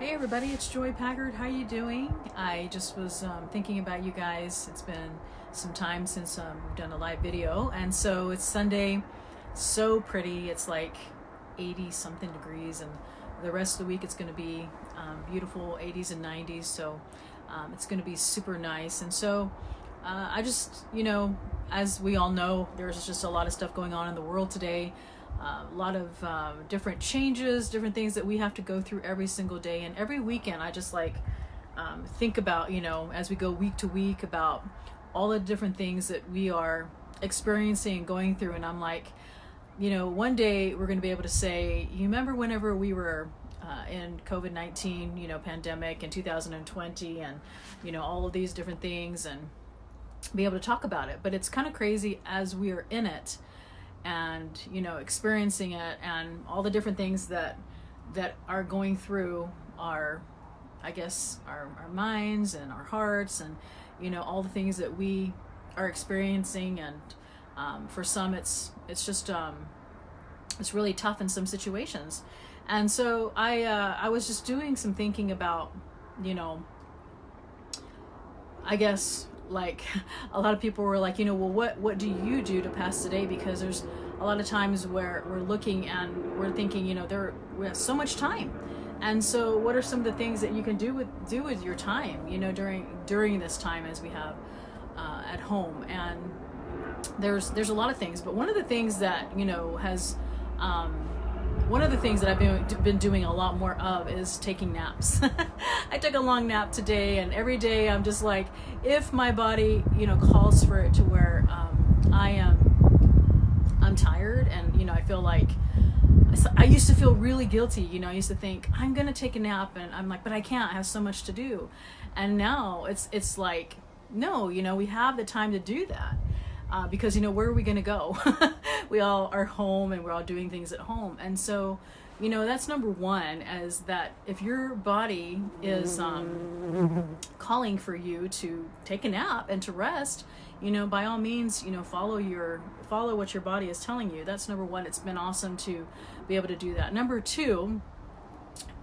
Hey everybody, it's Joy Packard. How you doing? I just was thinking about you guys. It's been some time since we've done a live video, and so it's Sunday. So pretty. It's like 80 something degrees, and the rest of the week it's going to be beautiful 80s and 90s. So it's going to be super nice. And so I just, as we all know, there's just a lot of stuff going on in the world today. A lot of different changes, different things that we have to go through every single day. And every weekend I just think about, as we go week to week, about all the different things that we are experiencing and going through. And I'm like, one day we're going to be able to say, you remember whenever we were in COVID-19, pandemic in 2020 and, all of these different things, and be able to talk about it. But it's kind of crazy as we are in it and experiencing it, and all the different things that are going through our minds and our hearts, and all the things that we are experiencing. And for some it's just it's really tough in some situations. And so I was just doing some thinking about, I guess, like a lot of people were like, well, what do you do to pass the day? Because there's a lot of times where we're looking and we're thinking, we have so much time. And so what are some of the things that you can do with your time, during this time as we have at home? And there's a lot of things, but one of the things that has one of the things that I've been doing a lot more of is taking naps. I took a long nap today, and every day I'm just like, if my body, calls for it to where I'm tired, and I feel like I used to feel really guilty. I used to think I'm gonna take a nap, and I'm like, but I can't. I have so much to do. And now it's like, no, we have the time to do that. Because where are we going to go? We all are home, and we're all doing things at home. And so that's number one, is that if your body is calling for you to take a nap and to rest, by all means, follow what your body is telling you. That's number one. It's been awesome to be able to do that. Number two,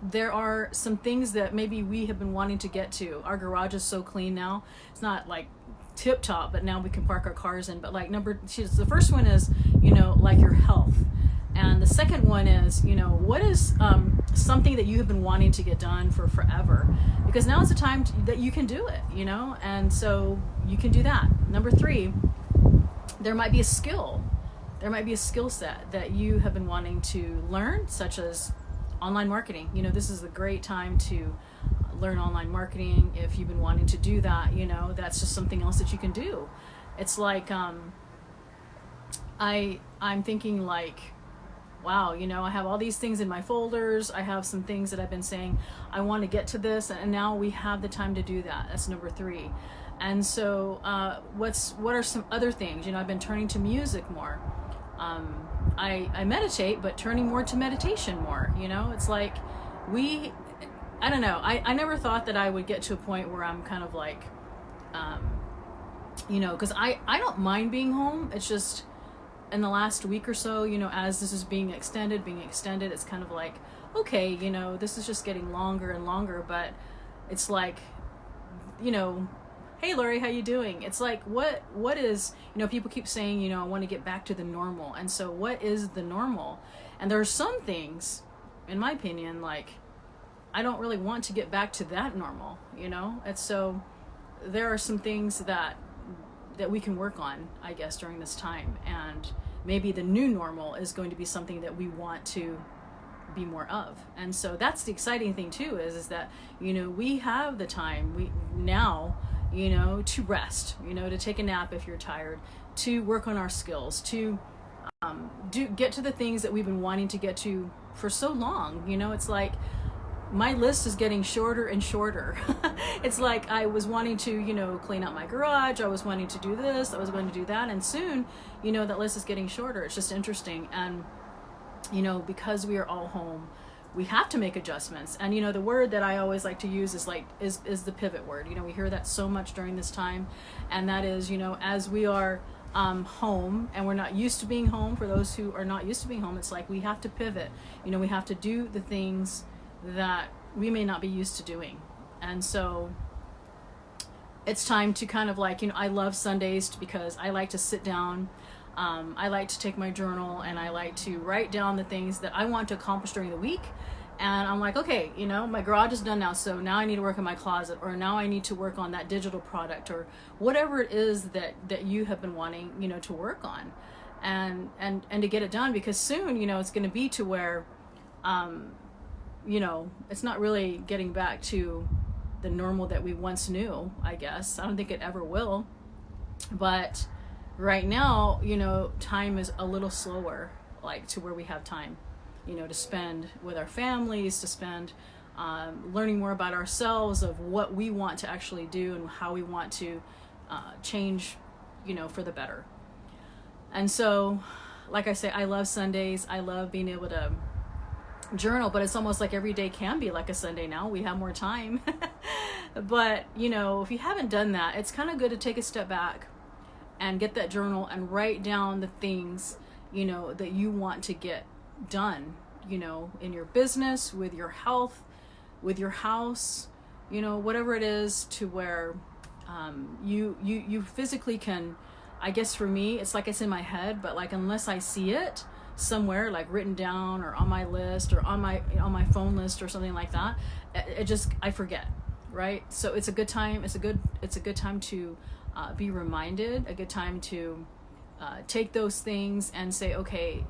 there are some things that maybe we have been wanting to get to. Our garage is so clean now. It's not like tip top, but now we can park our cars in. But the first one is, like your health. And the second one is, what is something that you have been wanting to get done for forever? Because now is the time that you can do it, and so you can do that. Number three, there might be a skill. There might be a skill set that you have been wanting to learn, such as online marketing. This is a great time to learn online marketing. If you've been wanting to do that, that's just something else that you can do. It's like I'm thinking like, wow, I have all these things in my folders. I have some things that I've been saying I want to get to this, and now we have the time to do that. That's number three. And so what are some other things? I've been turning to music more. I meditate, but turning more to meditation more. It's like I don't know. I never thought that I would get to a point where I'm kind of like, because I don't mind being home. It's just in the last week or so, as this is being extended, it's kind of like, okay, this is just getting longer and longer. But it's like, hey Lori, how you doing? It's like, what is, people keep saying, I want to get back to the normal. And so what is the normal? And there are some things, in my opinion, like, I don't really want to get back to that normal, And so there are some things that we can work on, I guess, during this time. And maybe the new normal is going to be something that we want to be more of. And so that's the exciting thing too, is that, we have the time now, to rest, to take a nap if you're tired, to work on our skills, to get to the things that we've been wanting to get to for so long. It's like, my list is getting shorter and shorter. It's like I was wanting to, clean out my garage. I was wanting to do this. I was going to do that. And soon, that list is getting shorter. It's just interesting. And, because we are all home, we have to make adjustments. And, the word that I always like to use is the pivot word. We hear that so much during this time. And that is, as we are home and we're not used to being home, for those who are not used to being home, it's like we have to pivot. We have to do the things that we may not be used to doing. And so it's time to kind of like, I love Sundays because I like to sit down. I like to take my journal and I like to write down the things that I want to accomplish during the week. And I'm like, okay, my garage is done now, so now I need to work in my closet, or now I need to work on that digital product, or whatever it is that you have been wanting, to work on, and to get it done, because soon, it's going to be to where, it's not really getting back to the normal that we once knew, I guess. I don't think it ever will. But right now, time is a little slower, like to where we have time, to spend with our families, to spend learning more about ourselves, of what we want to actually do and how we want to change, for the better. And so, like I say, I love Sundays. I love being able to journal, but it's almost like every day can be like a Sunday now. We have more time. But, if you haven't done that, it's kind of good to take a step back and get that journal and write down the things, that you want to get done, in your business, with your health, with your house, whatever it is, to where you physically can. I guess for me, it's like it's in my head, but like unless I see it somewhere, like written down or on my list or on my phone list or something like that, I forget, right? So it's a good time. It's a good time to be reminded. A good time to take those things and say, okay,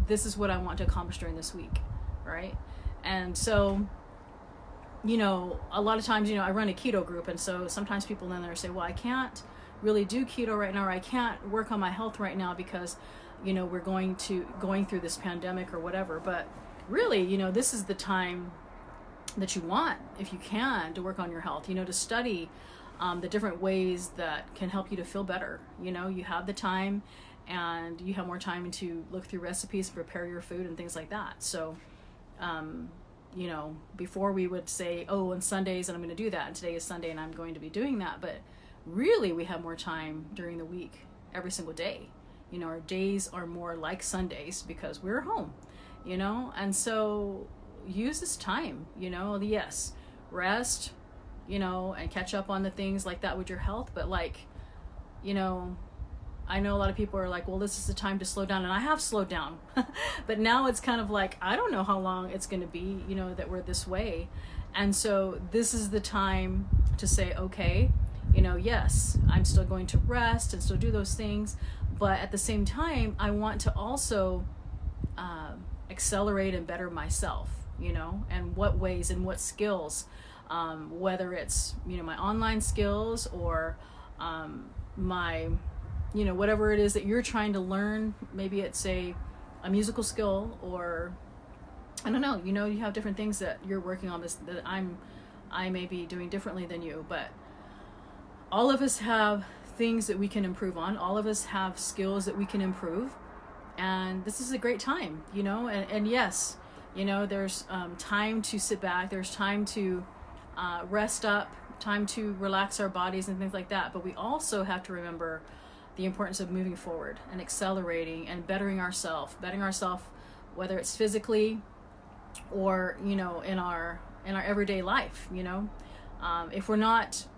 this is what I want to accomplish during this week, right? And so, a lot of times, I run a keto group, and so sometimes people in there say, well, I can't really do keto right now, or I can't work on my health right now because, we're going through this pandemic or whatever. But really, this is the time that you want, if you can, to work on your health, to study the different ways that can help you to feel better. You have the time, and you have more time to look through recipes, prepare your food and things like that. So, before we would say, oh, on Sundays and I'm going to do that, and today is Sunday and I'm going to be doing that. But really, we have more time during the week, every single day. Our days are more like Sundays because we're home, and so use this time, yes, rest, and catch up on the things like that with your health. But like, I know a lot of people are like, well, this is the time to slow down, and I have slowed down. But now it's kind of like, I don't know how long it's going to be, that we're this way. And so this is the time to say, okay, yes, I'm still going to rest and still do those things, but at the same time, I want to also accelerate and better myself, and what ways and what skills, whether it's, my online skills or my, whatever it is that you're trying to learn. Maybe it's a musical skill, or I don't know, you have different things that you're working on that I may be doing differently than you, but all of us have things that we can improve on. All of us have skills that we can improve. And this is a great time, and yes, there's time to sit back. There's time to rest up, time to relax our bodies and things like that. But we also have to remember the importance of moving forward and accelerating and bettering ourselves, whether it's physically or, in our everyday life,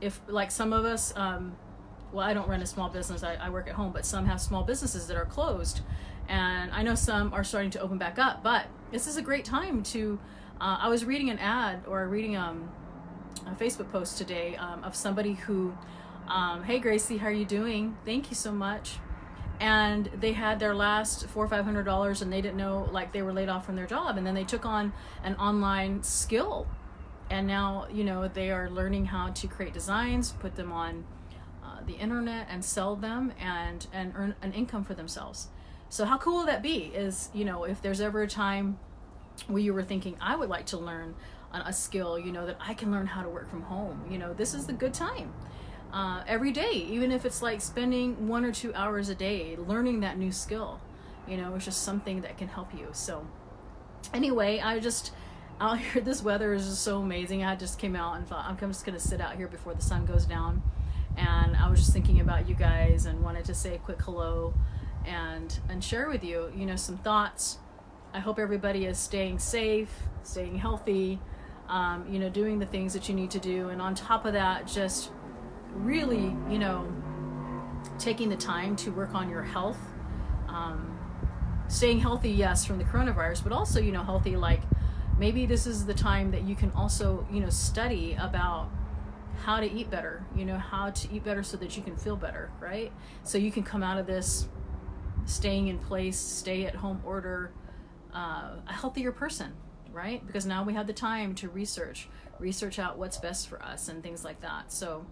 if like some of us, well, I don't run a small business, I work at home, but some have small businesses that are closed. And I know some are starting to open back up, but this is a great time to, I was reading an ad, or reading a Facebook post today of somebody who, hey Gracie, how are you doing? Thank you so much. And they had their last $400 or $500, and they didn't know, like, they were laid off from their job, and then they took on an online skill. And now, they are learning how to create designs, put them on the internet and sell them and earn an income for themselves. So how cool will that be? Is, if there's ever a time where you were thinking, I would like to learn a skill, that I can learn how to work from home, this is the good time. Every day, even if it's like spending 1 or 2 hours a day learning that new skill, it's just something that can help you. So anyway, out here, this weather is just so amazing. I just came out and thought, I'm just going to sit out here before the sun goes down. And I was just thinking about you guys and wanted to say a quick hello and share with you, some thoughts. I hope everybody is staying safe, staying healthy, doing the things that you need to do. And on top of that, just really, taking the time to work on your health, staying healthy, yes, from the coronavirus, but also, healthy, like maybe this is the time that you can also, study about how to eat better, how to eat better so that you can feel better, right? So you can come out of this staying in place, stay at home order, a healthier person, right? Because now we have the time to research out what's best for us and things like that. So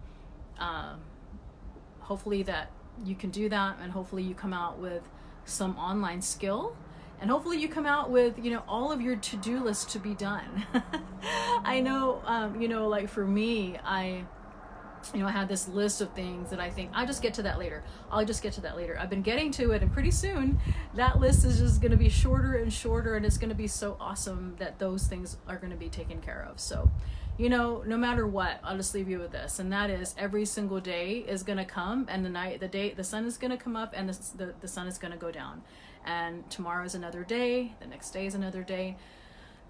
hopefully that you can do that, and hopefully you come out with some online skill, and hopefully you come out with, all of your to-do lists to be done. I know, like for me, I had this list of things that I think I'll just get to that later. I've been getting to it, and pretty soon that list is just going to be shorter and shorter, and it's going to be so awesome that those things are going to be taken care of. So, no matter what, I'll just leave you with this, and that is every single day is going to come, and the sun is going to come up, and the sun is going to go down, and tomorrow is another day, the next day is another day.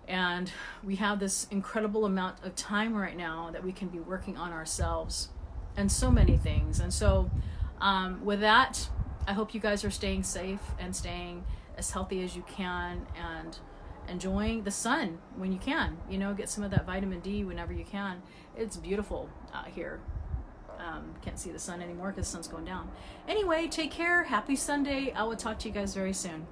And we have this incredible amount of time right now that we can be working on ourselves and so many things. And so with that, I hope you guys are staying safe and staying as healthy as you can, and enjoying the sun when you can, get some of that vitamin D whenever you can. It's beautiful out here. Can't see the sun anymore because the sun's going down. Anyway, take care. Happy Sunday. I will talk to you guys very soon.